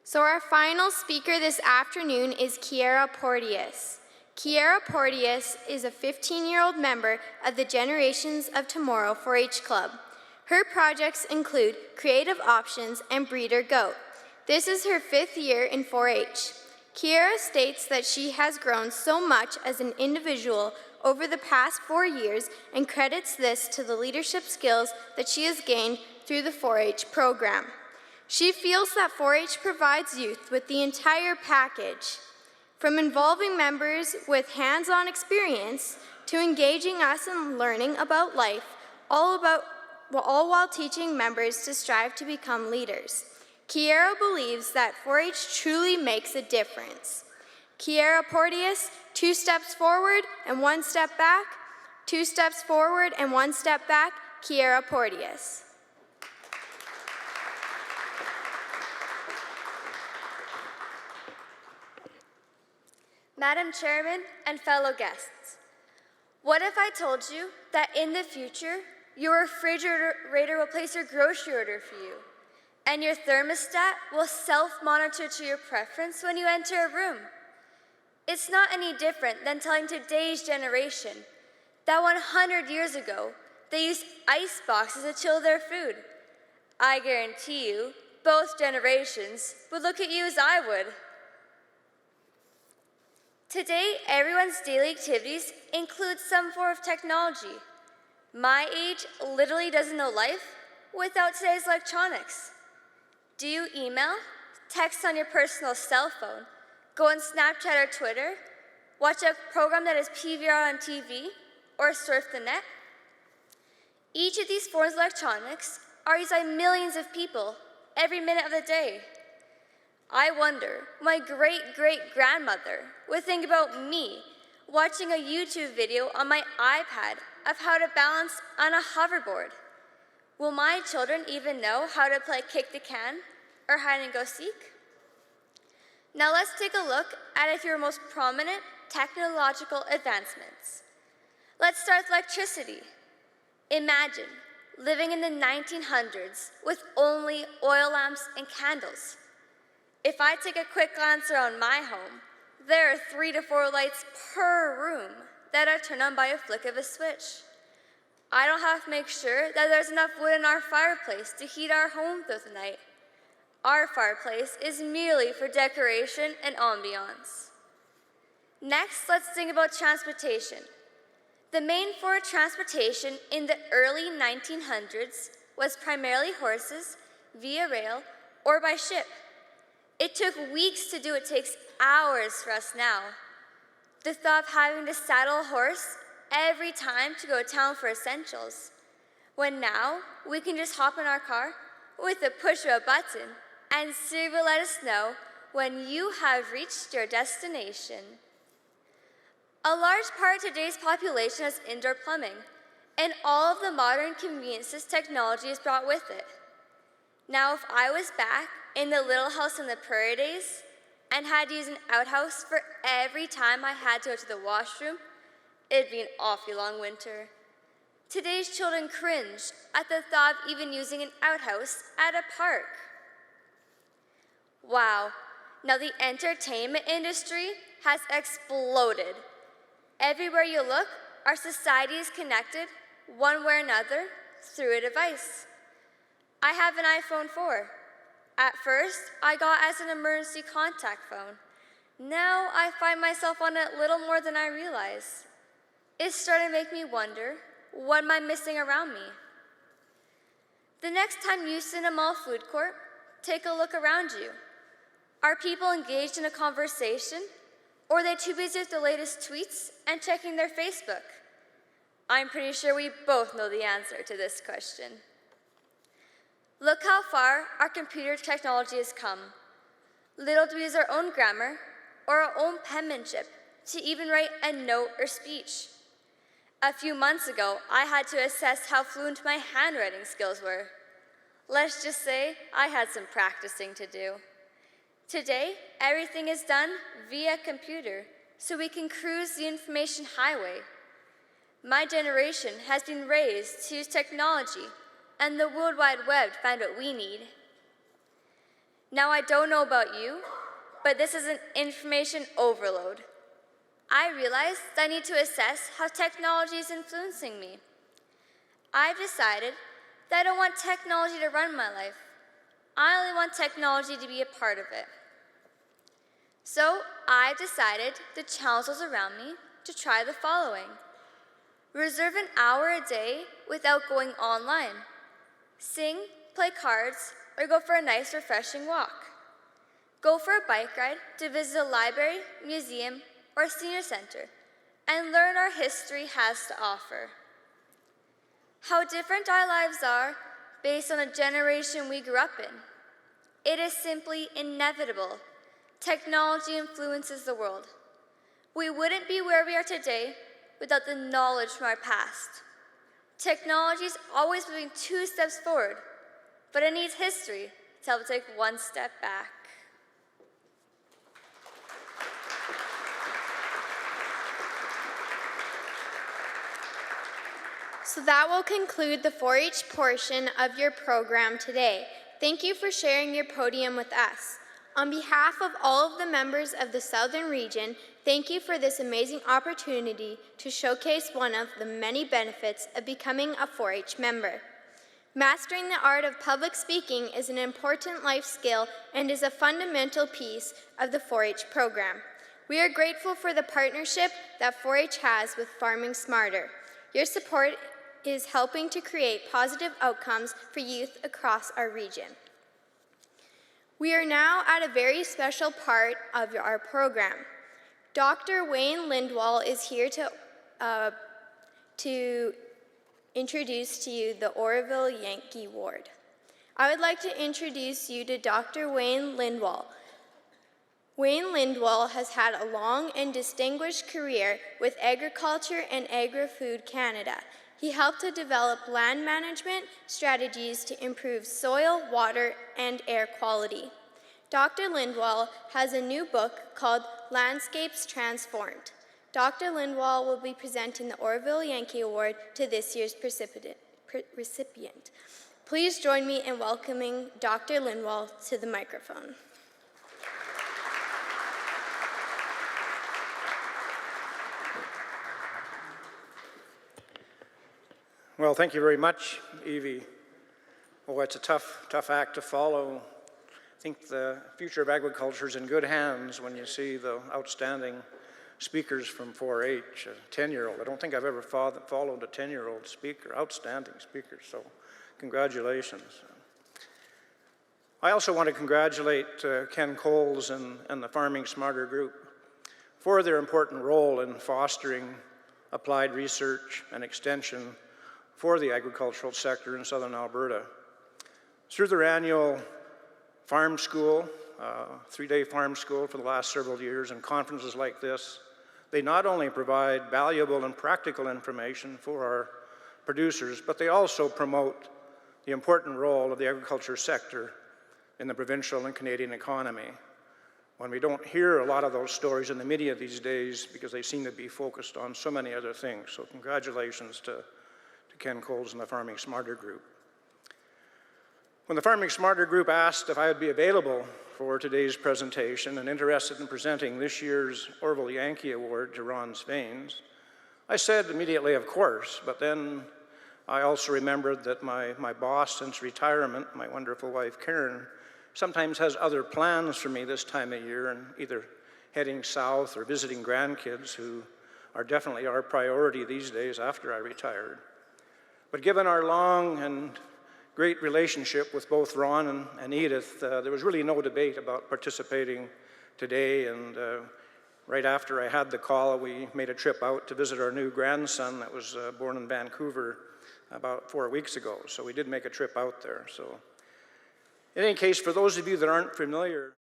So our final speaker this afternoon is Kiara Porteous. Kiara Porteous is a 15-year-old member of the Generations of Tomorrow 4-H Club. Her projects include Creative Options and Breeder Goat. This is her 5th year in 4-H. Kiara states that she has grown so much as an individual over the past 4 years and credits this to the leadership skills that she has gained through the 4-H program. She feels that 4-H provides youth with the entire package, from involving members with hands-on experience to engaging us in learning about life, all while teaching members to strive to become leaders. Kiara believes that 4-H truly makes a difference. Kiara Porteous, 2 steps forward and 1 step back, 2 steps forward and 1 step back, Kiara Porteous. Madam Chairman and fellow guests, what if I told you that in the future, your refrigerator will place your grocery order for you, and your thermostat will self-monitor to your preference when you enter a room? It's not any different than telling today's generation that 100 years ago, they used ice boxes to chill their food. I guarantee you, both generations would look at you as I would. Today, everyone's daily activities include some form of technology. My age literally doesn't know life without today's electronics. Do you email, text on your personal cell phone, go on Snapchat or Twitter, watch a program that is PVR on TV, or surf the net? Each of these forms of electronics are used by millions of people every minute of the day. I wonder, my great-great-grandmother would think about me watching a YouTube video on my iPad of how to balance on a hoverboard. Will my children even know how to play kick the can or hide and go seek? Now let's take a look at a few of our most prominent technological advancements. Let's start with electricity. Imagine living in the 1900s with only oil lamps and candles. If I take a quick glance around my home, there are 3 to 4 lights per room that are turned on by a flick of a switch. I don't have to make sure that there's enough wood in our fireplace to heat our home through the night. Our fireplace is merely for decoration and ambiance. Next, let's think about transportation. The main form of transportation in the early 1900s was primarily horses, via rail, or by ship. It took weeks to do what takes hours for us now. The thought of having to saddle a horse every time to go to town for essentials, when now we can just hop in our car with a push of a button and Siri will let us know when you have reached your destination. A large part of today's population has indoor plumbing, and all of the modern conveniences technology has brought with it. Now, if I was back in the Little House on the Prairie days and had to use an outhouse for every time I had to go to the washroom, it'd be an awfully long winter. Today's children cringe at the thought of even using an outhouse at a park. Wow, now the entertainment industry has exploded. Everywhere you look, our society is connected, one way or another, through a device. I have an iPhone 4. At first, I got as an emergency contact phone. Now I find myself on it little more than I realize. It's starting to make me wonder, what am I missing around me? The next time you sit in a mall food court, take a look around you. Are people engaged in a conversation, or are they too busy with the latest tweets and checking their Facebook? I'm pretty sure we both know the answer to this question. Look how far our computer technology has come. Little do we use our own grammar or our own penmanship to even write a note or speech. A few months ago, I had to assess how fluent my handwriting skills were. Let's just say I had some practicing to do. Today, everything is done via computer, so we can cruise the information highway. My generation has been raised to use technology and the World Wide Web to find what we need. Now, I don't know about you, but this is an information overload. I realized I need to assess how technology is influencing me. I've decided that I don't want technology to run my life. I only want technology to be a part of it. So I've decided to challenge those around me to try the following. Reserve an hour a day without going online. Sing, play cards, or go for a nice, refreshing walk. Go for a bike ride to visit a library, museum, or senior center, and learn our history has to offer. How different our lives are based on the generation we grew up in. It is simply inevitable. Technology influences the world. We wouldn't be where we are today without the knowledge from our past. Technology is always moving 2 steps forward, but it needs history to help take 1 step back. So that will conclude the 4-H portion of your program today. Thank you for sharing your podium with us. On behalf of all of the members of the Southern Region, thank you for this amazing opportunity to showcase one of the many benefits of becoming a 4-H member. Mastering the art of public speaking is an important life skill and is a fundamental piece of the 4-H program. We are grateful for the partnership that 4-H has with Farming Smarter. Your support is helping to create positive outcomes for youth across our region. We are now at a very special part of our program. Dr. Wayne Lindwall is here to introduce to you the Oroville Yankee Ward. I would like to introduce you to Dr. Wayne Lindwall. Wayne Lindwall has had a long and distinguished career with Agriculture and Agri-Food Canada. He helped to develop land management strategies to improve soil, water, and air quality. Dr. Lindwall has a new book called Landscapes Transformed. Dr. Lindwall will be presenting the Oroville Yankee Award to this year's recipient. Please join me in welcoming Dr. Lindwall to the microphone. Well, thank you very much, Evie. Oh, it's a tough act to follow. I think the future of agriculture is in good hands when you see the outstanding speakers from 4-H, a 10-year-old. I don't think I've ever followed a 10-year-old speaker, outstanding speaker, so congratulations. I also want to congratulate Ken Coles and the Farming Smarter group for their important role in fostering applied research and extension for the agricultural sector in southern Alberta. Through their annual farm school, 3-day farm school for the last several years, and conferences like this, they not only provide valuable and practical information for our producers, but they also promote the important role of the agriculture sector in the provincial and Canadian economy. When we don't hear a lot of those stories in the media these days because they seem to be focused on so many other things. So congratulations to Ken Coles and the Farming Smarter group. When the Farming Smarter group asked if I would be available for today's presentation and interested in presenting this year's Oroville Yankee Award to Ron Svains, I said immediately, of course, but then I also remembered that my boss since retirement, my wonderful wife Karen, sometimes has other plans for me this time of year, and either heading south or visiting grandkids who are definitely our priority these days after I retired. But given our long and great relationship with both Ron and Edith, there was really no debate about participating today, and right after I had the call, we made a trip out to visit our new grandson that was born in Vancouver about 4 weeks ago, so we did make a trip out there. So, in any case, for those of you that aren't familiar,